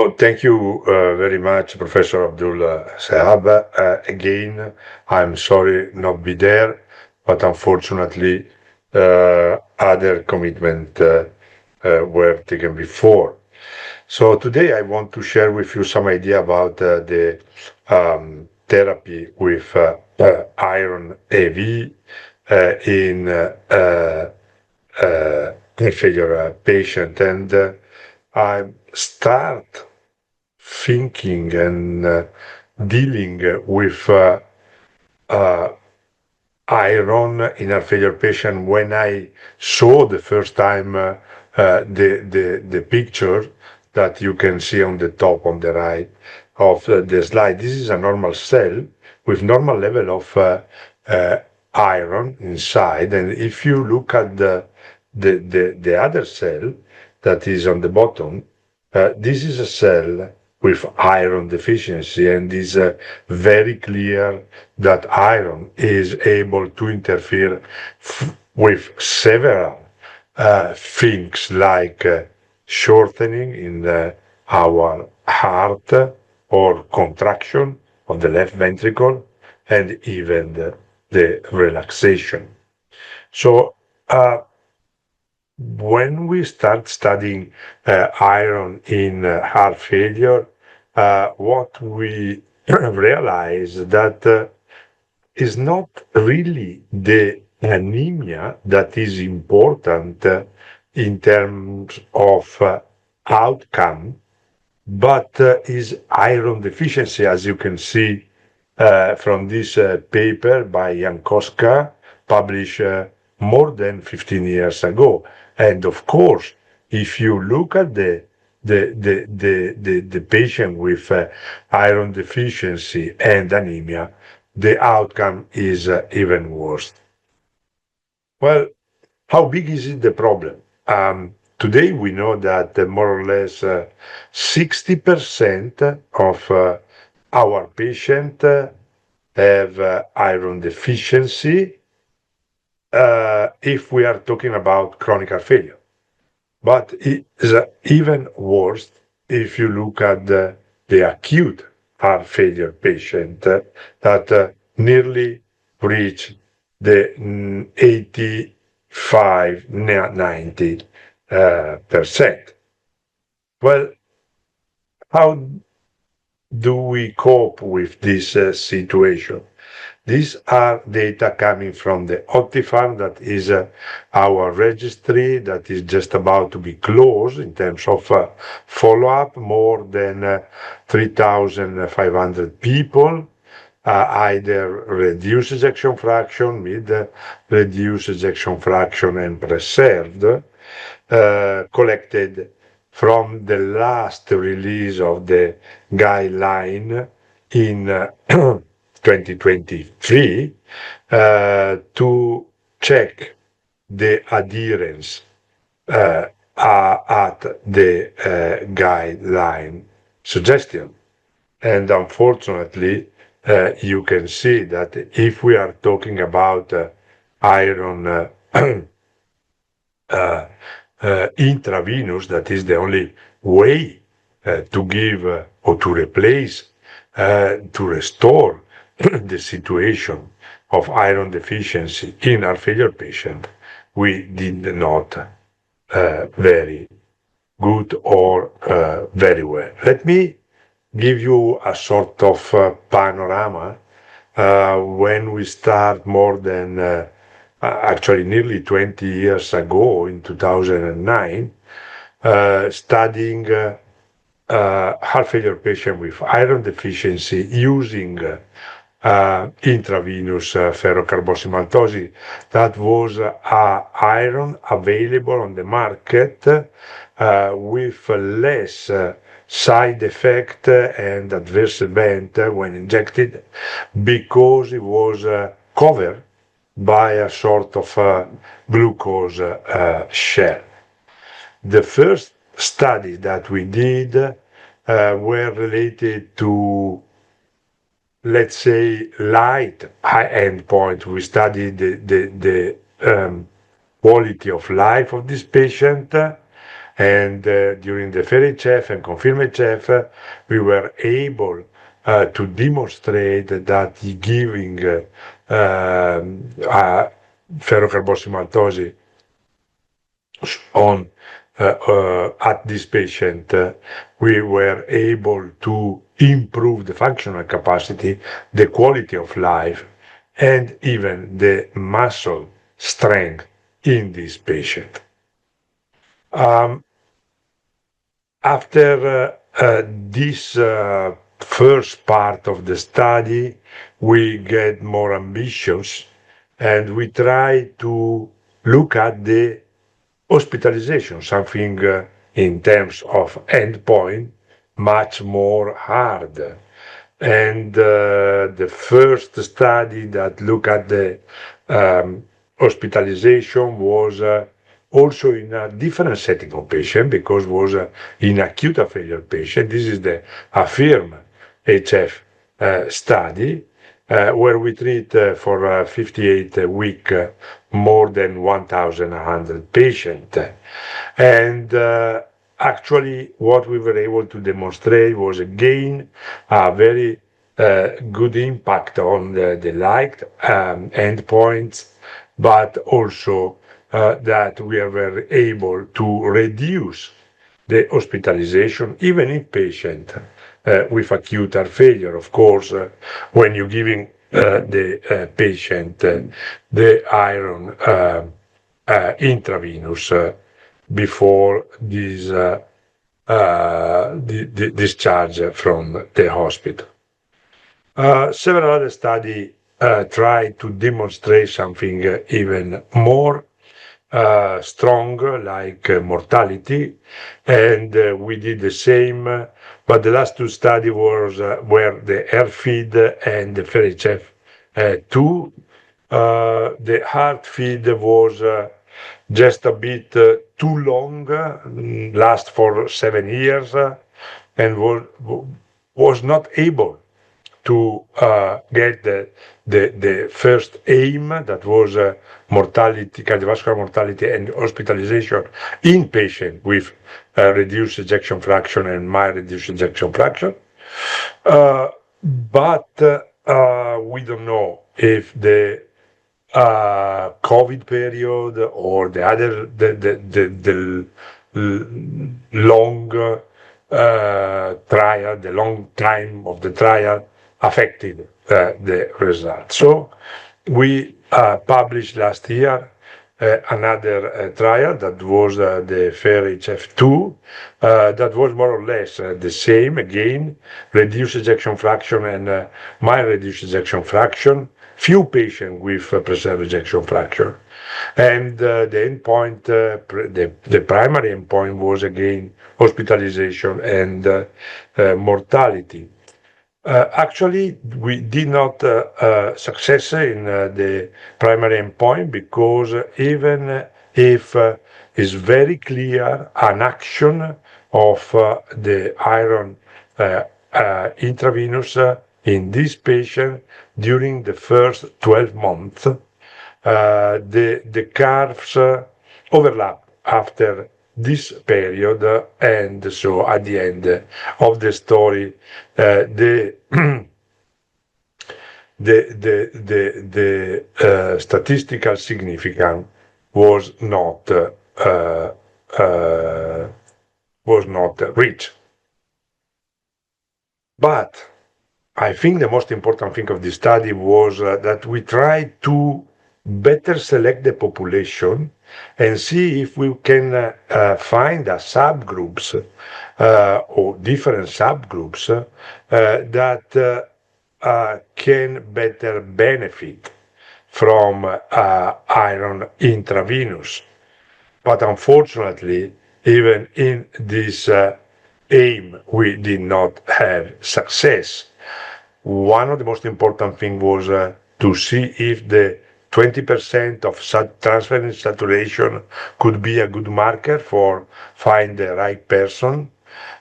So thank you very much, Professor Abdul Sahab. Again, I'm sorry not be there, but unfortunately, other commitment were taken before. So today I want to share with you some idea about the therapy with iron AV in heart failure patient, and I start thinking and dealing with uh, iron in a failure patient when I saw the first time the picture that you can see on the top on the right of the slide. This is a normal cell with normal level of uh, iron inside, and if you look at the other cell that is on the bottom, this is a cell with iron deficiency, and is very clear that iron is able to interfere with several things like shortening in our heart or contraction of the left ventricle, and even the relaxation. So when we start studying iron in heart failure, what we realize that is not really the anemia that is important in terms of outcome, but is iron deficiency, as you can see from this paper by Jankowska, published more than 15 years ago. And of course, if you look at the patient with iron deficiency and anemia, the outcome is even worse. Well, how big is it the problem? Today we know that more or less 60% of our patients have iron deficiency if we are talking about chronic heart failure. But it is even worse if you look at the acute heart failure patient that nearly reach the 85, 90 percent. Well, how do we cope with this situation? These are data coming from the Optifam, that is our registry that is just about to be closed in terms of follow-up, more than 3,500 people, either reduced ejection fraction, mid-reduced ejection fraction, and preserved, collected from the last release of the guideline in 2023 to check the adherence at the guideline suggestion. And unfortunately, you can see that if we are talking about iron intravenous, that is the only way to give or to replace, to restore the situation of iron deficiency in our failure patient, we did not very good or very well. Let me give you a sort of panorama when we start more than actually nearly 20 years ago in 2009 studying heart failure patient with iron deficiency using intravenous ferrocarboxymaltose. That was iron available on the market with less side effect and adverse event when injected, because it was covered by a sort of glucose shell. The first studies that we did were related to, let's say, light high endpoint. We studied the quality of life of this patient, And during the FERI-CHEF and CONFIRME-CHEF, we were able to demonstrate that giving ferrocarboxymaltose on at this patient, we were able to improve the functional capacity, the quality of life, and even the muscle strength in this patient. After this first part of the study, we get more ambitious and we try to look at the hospitalization, something in terms of endpoint much more hard. And the first study that looked at the hospitalization was also in a different setting of patient because was in acute heart failure patient. This is the AFFIRM HF study where we treat for 58 weeks more than 1,100 patients. And actually, what we were able to demonstrate was again a very good impact on the liked endpoints, but also that we were able to reduce the hospitalization, even in patient with acute heart failure. Of course, when you're giving the patient the iron intravenous before this discharge from the hospital. Several other studies try to demonstrate something even more strong, like mortality, and we did the same. But the last two studies were the AirFeed and the FERI-CHEF 2. The heart feed was just a bit too long, last for 7 years, and was not able to get the first aim, that was mortality, cardiovascular mortality and hospitalization in patient with reduced ejection fraction and mild reduced ejection fraction. But we don't know if the COVID period or the other the long trial, the long time of the trial affected the result. So we published last year another trial that was the FERI-CHEF 2 that was more or less the same, again, reduced ejection fraction and mild reduced ejection fraction, few patients with preserved ejection fraction. And the endpoint, the primary endpoint was again hospitalization and mortality. Actually, we did not success in the primary endpoint because even if it's very clear an action of the iron intravenous in this patient during the first 12 months, the curves overlap after this period, and so at the end of the story, the statistical significance was not reached. But I think the most important thing of this study was that we tried to better select the population and see if we can find a subgroups or different subgroups that can better benefit from iron intravenous. But unfortunately, even in this aim, we did not have success. One of the most important things was to see if the 20% of transferrin saturation could be a good marker for find the right person.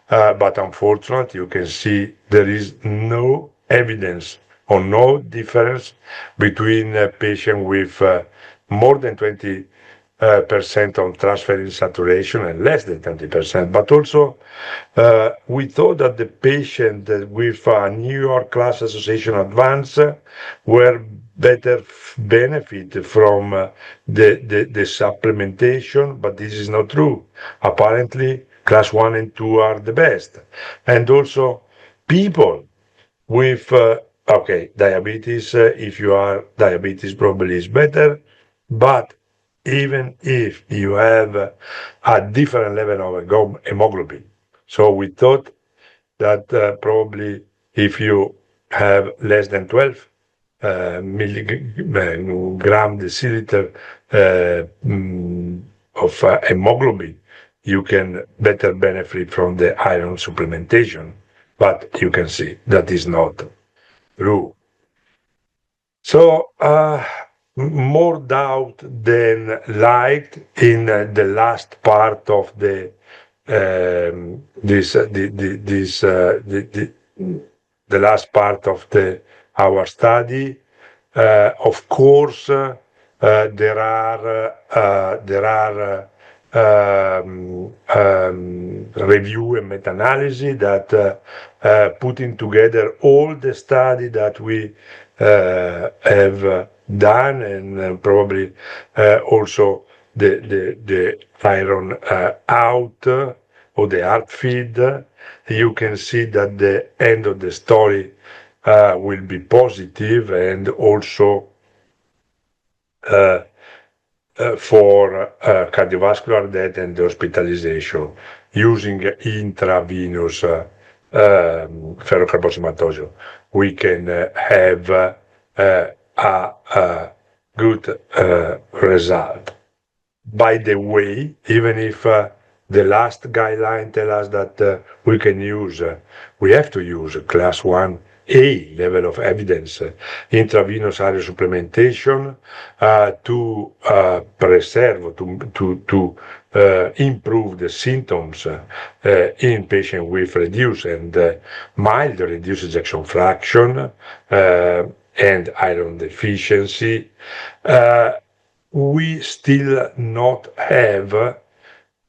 But unfortunately, you can see there is no evidence or no difference between a patient with more than 20 percent on transferrin saturation and less than 20%. But also, we thought that the patient with a New York Class Association Advance were better benefit from the supplementation, but this is not true. Apparently, class 1 and 2 are the best. And also, people with diabetes, if you are diabetes probably is better, but even if you have a different level of hemoglobin. So we thought that probably if you have less than 12 milligram deciliter of hemoglobin, you can better benefit from the iron supplementation. But you can see that is not true. So more doubt than light in the last part of the last part of our study. Of course, there are review and meta-analysis that putting together all the study that we have done, and probably also the iron out or the heart feed. You can see that the end of the story will be positive, and also for cardiovascular death and hospitalization using intravenous ferrocarboxymaltose, we can have a good result. By the way, even if the last guideline tell us that we have to use class 1A level of evidence, intravenous iron supplementation to preserve, to improve the symptoms in patients with reduced and mild reduced ejection fraction and iron deficiency. We still not have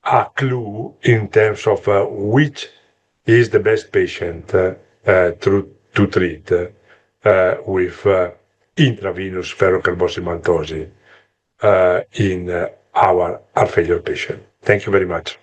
a clue in terms of which is the best patient to treat with intravenous ferrocarboxymaltose in our heart failure patient. Thank you very much.